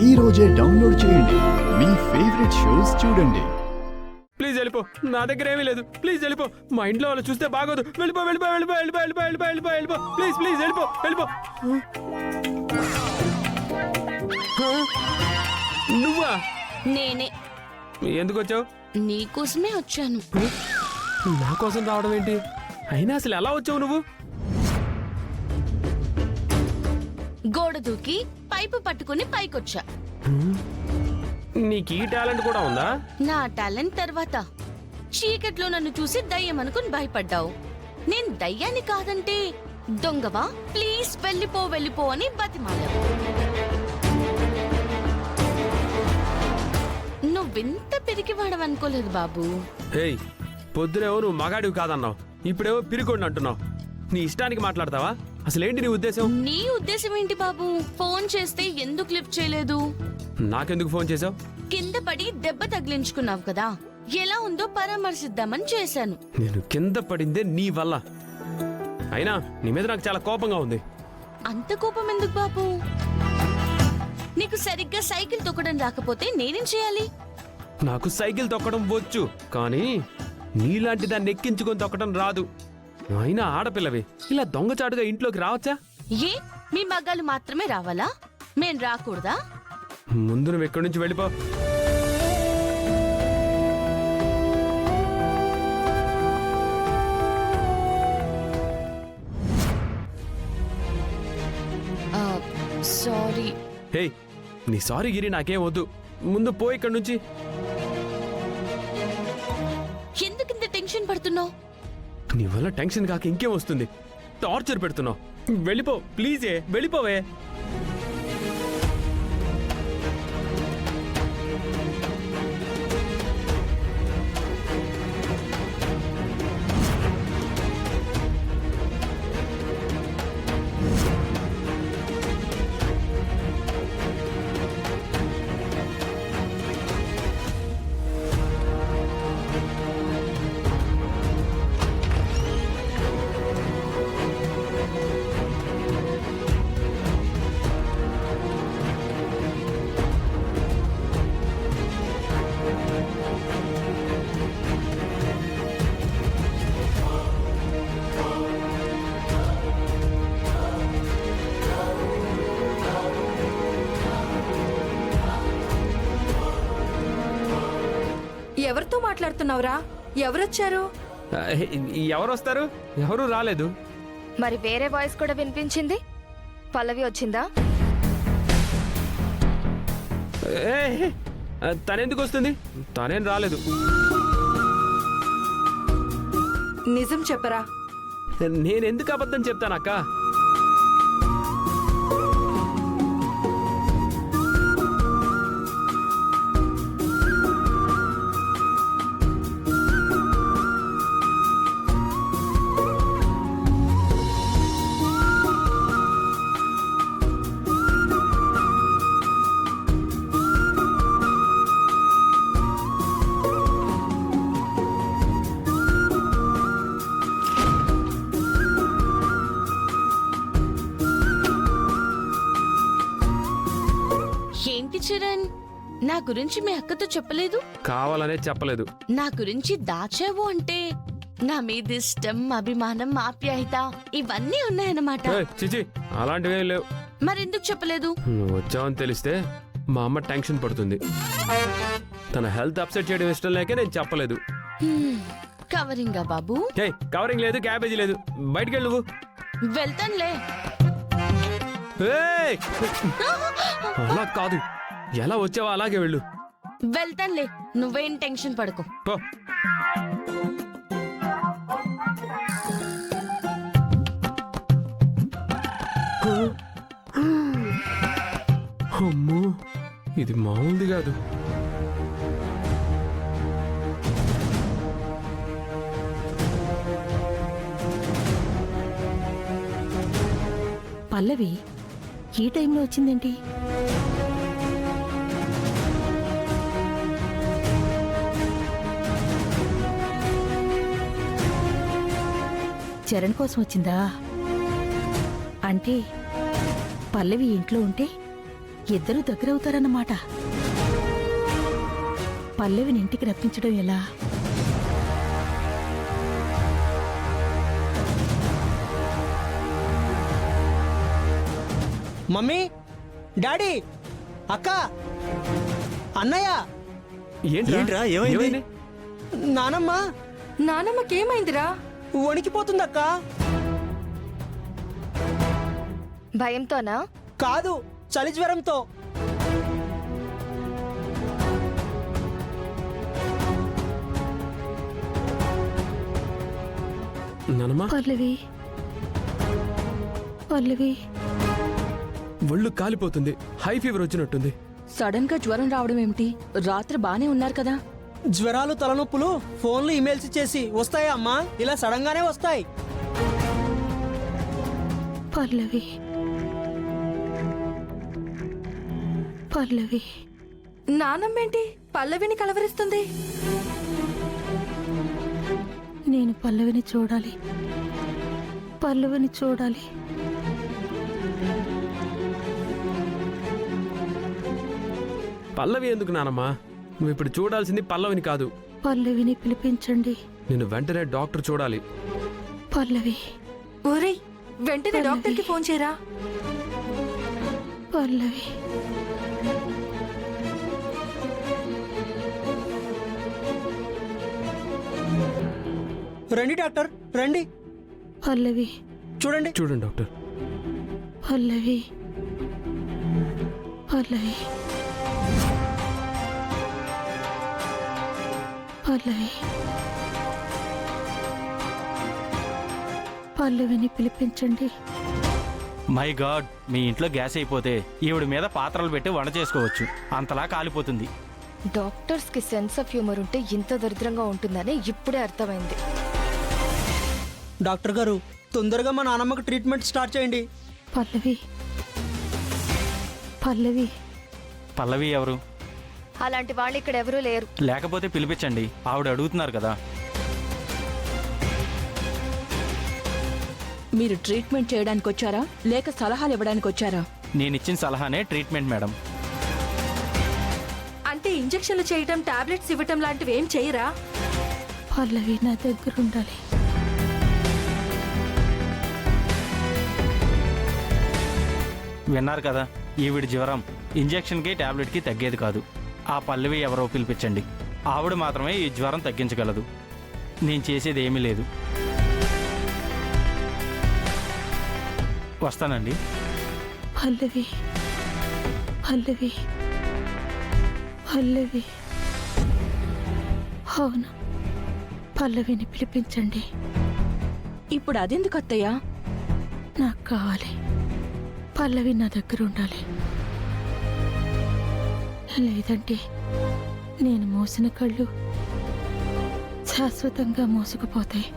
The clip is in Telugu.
ఈ రోజే డౌన్లోడ్ చేయండి. మీ ఫేవరెట్ షోస్ చూడండి. ప్లీజ్ వెళ్ళిపో, నా దగ్గర ఏమీ లేదు. ప్లీజ్ వెళ్ళిపో, మా ఇంట్లో వాళ్ళు చూస్తే బాగోదు. వెళ్ళిపో వెళ్ళిపో వెళ్ళిపో వెళ్ళిపో వెళ్ళిపో వెళ్ళిపో వెళ్ళిపో వెళ్ళిపో ప్లీజ్ ప్లీజ్ వెళ్ళిపో వెళ్ళిపో. నువ్వా? నేనే. ఎందుకు వచ్చావు? నీకోసమే వచ్చాను. నా కోసం రావడం ఏంటి? అయినా అసలు ఎలా వచ్చావు నువ్వు? గోడ దూకి పైపు పట్టుకుని పైకొచ్చా. నీకు ఈ టాలెంట్ కూడా ఉందా? నా టాలెంట్ తర్వాత చీకట్లో నన్ను చూసి దయ్యం అనుకుని భయపడ్డావు. నేను దయ్యాన్ని కాదంటే దొంగవా, ప్లీజ్ వెళ్ళిపో వెళ్ళిపో అని బతిమాలా. నువ్వింత పిరికివాడవనుకోలేదు బాబు. హేయ్, పొద్దునేవో నువ్వు మగాడివి కాదన్నావు, ఇప్పుడేవో పిరికొండి అంటున్నావు. నీ ఇష్టానికి మాట్లాడతావా? అసలేంటి నీ ఉద్దేశం? నీ ఉద్దేశం ఏంటి బాబు? ఫోన్ చేస్తే ఎందుకు లిఫ్ట్ చేయలేదు? నాకెందుకు ఫోన్ చేసావు? కింద పడి దెబ్బ తగిలించుకున్నావు కదా, ఎలా ఉందో పరామర్శిద్దామని చేశాను. నేను కింద పడిందే నీ వల్ల. అయినా నీ మీద నాకు చాలా కోపంగా ఉంది. అంత కోపం ఎందుకు బాబు? నీకు సరిగ్గా సైకిల్ తొక్కడం రాకపోతే నేనేం చేయాలి? నాకు సైకిల్ తొక్కడం వచ్చు, కానీ నీలాంటి దాన్ని ఎక్కించుకొని తొక్కడం రాదు. అయినా ఆడపిల్లవి ఇలా దొంగచాటుగా ఇంట్లోకి రావచ్చా? ఏ మీ మగాళ్ళు మాత్రమే రావాలా? మేం రాకూడదా? ముందు నువ్వు ఎక్కడి నుంచి వెళ్ళిపో. సారీ. హే, నీ సారీ గిరి నాకేం వద్దు. ముందు పో ఇక్కడి నుంచి. ఎందుకింత టెన్షన్ పడుతున్నావు? నీ వల్ల టెన్షన్ కాక ఇంకేం వస్తుంది? టార్చర్ పెడుతున్నావు. వెళ్ళిపో ప్లీజే, వెళ్ళిపోవే. ఎవరితో మాట్లాడుతున్నావురా? ఎవరొచ్చారు? ఎవరు వస్తారు? ఎవరు రాలేదు. మరి వేరే వాయిస్ కూడా వినిపించింది. పల్లవి వచ్చిందా? తనెందుకు వస్తుంది? తనేం రాలేదు. నిజం చెప్పరా? నేనెందుకు అబద్ధం చెప్తానక్క? ఏంటి చరణ్, నా గురించి మీ అక్కతో చెప్పలేదు? కావాలనే చెప్పలేదు. నా గురించి దాచావు అంటే నా మీద ఇష్టం, అభిమానం, ఆప్యాయత ఇవన్నీ ఉన్నాయన్నమాట. చిచి, అలాంటివేం లేవు. మరెందుకు చెప్పలేదు? నువ్వు వచ్చావని తెలిస్తే మా అమ్మ టెన్షన్ పడుతుంది. తన హెల్త్ అప్సెట్ చేయడం ఇష్టం లేక నేను చెప్పలేదు. కవరింగా బాబు? కవరింగ్ లేదు, క్యాబేజీ లేదు. బయటికి వెళ్ళు నువ్వు. వెళ్తానులే. అలా కాదు, ఎలా వచ్చావో అలాగే వెళ్ళు. వెళ్తానులే, నువ్వేం టెన్షన్ పడకు. పో. అమ్మో, ఇది మామూలుది కాదు. పల్లవి ఈ టైంలో వచ్చిందేంటి? చరణ్ కోసం వచ్చిందా? అంటే పల్లవి ఇంట్లో ఉంటే ఇద్దరూ దగ్గరవుతారన్నమాట. పల్లవిని ఇంటికి రప్పించడం ఎలా? మమ్మీ, డాడీ, అక్క, అన్నయ్య, ఏంట్రా ఏమైంది? నానమ్మ నానమ్మకేమైందిరా? వణికిపోతుందక్క. భయంతోనా? కాదు, చలి జ్వరంతో. నానమ్మా, పల్లవి పల్లవి ఒళ్ళు కాలిపోతుంది. హై ఫీవర్ వచ్చినట్టుంది. సడన్ గా జ్వరం రావడం ఏమిటి? రాత్రి బానే ఉన్నారు కదా. జ్వరాలు, తలనొప్పులు ఫోన్లు, ఇమెయిల్స్ చేసి వస్తాయా అమ్మా? ఇలా సడన్ గానే వస్తాయి. పల్లవి పల్లవి నానమ్మేంటి పల్లవిని కలవరిస్తుంది? నేను పల్లవిని చూడాలి. పల్లవిని చూడాలి. పల్లవి ఎందుకు నానమ్మా? నువ్వు ఇప్పుడు చూడాల్సింది పల్లవిని కాదు. పల్లవిని పిలిపించండి. నేను వెంటనే డాక్టర్ చూడాలి. పల్లవి ఒరేయ్, వెంటనే డాక్టర్కి ఫోన్ చేయరా. పల్లవి రండి డాక్టర్, రండి. పల్లవి చూడండి. చూడండి డాక్టర్. పల్లవి పల్లవి పల్లవి పల్లవిని పిలిపించండి. మై గాడ్, మీ ఇంట్లో గ్యాస్ అయిపోతే ఈవిడ మీద పాత్రలు పెట్టి వంట చేసుకోవచ్చు. అంతలా కాలిపోతుంది. డాక్టర్స్ కి సెన్స్ ఆఫ్ హ్యూమర్ ఉంటే ఇంత దరిద్రంగా ఉంటుందని ఇప్పుడే అర్థమైంది. డాక్టర్ గారు, తొందరగా మా నానమ్మకి ట్రీట్మెంట్ స్టార్ట్ చేయండి. పల్లవి పల్లవి పల్లవి ఎవరు? అలాంటి వాళ్ళు ఇక్కడ ఎవరూ లేరు. లేకపోతే పిలిపించండి. ఆవిడ అడుగుతున్నారు కదా. మీరు ట్రీట్మెంట్ చేయడానికి వచ్చారా లేక సలహాలు ఇవ్వడానికి వచ్చారా? నేనిచ్చిన సలహానే ట్రీట్మెంట్ మేడం. అంటే ఇంజెక్షన్లు చేయటం, టాబ్లెట్స్ ఇవ్వటం లాంటివి ఏం చేయరా? పల్లవి నా దగ్గర ఉండాలి. విన్నారు కదా, ఈవిడ జ్వరం ఇంజెక్షన్కి టాబ్లెట్కి తగ్గేది కాదు. ఆ పల్లవి ఎవరో పిలిపించండి. ఆవిడ మాత్రమే ఈ జ్వరం తగ్గించగలదు. నేను చేసేది ఏమీ లేదు. వస్తానండి. పల్లవి పల్లవి పల్లవి అవును, పల్లవిని పిలిపించండి. ఇప్పుడు అదెందుకు అత్తయ్యా? నాకు కావాలి. పల్లవి నా దగ్గర ఉండాలి. లేదంటే నేను మోసిన కళ్ళు శాశ్వతంగా మోసుకుపోతాయి.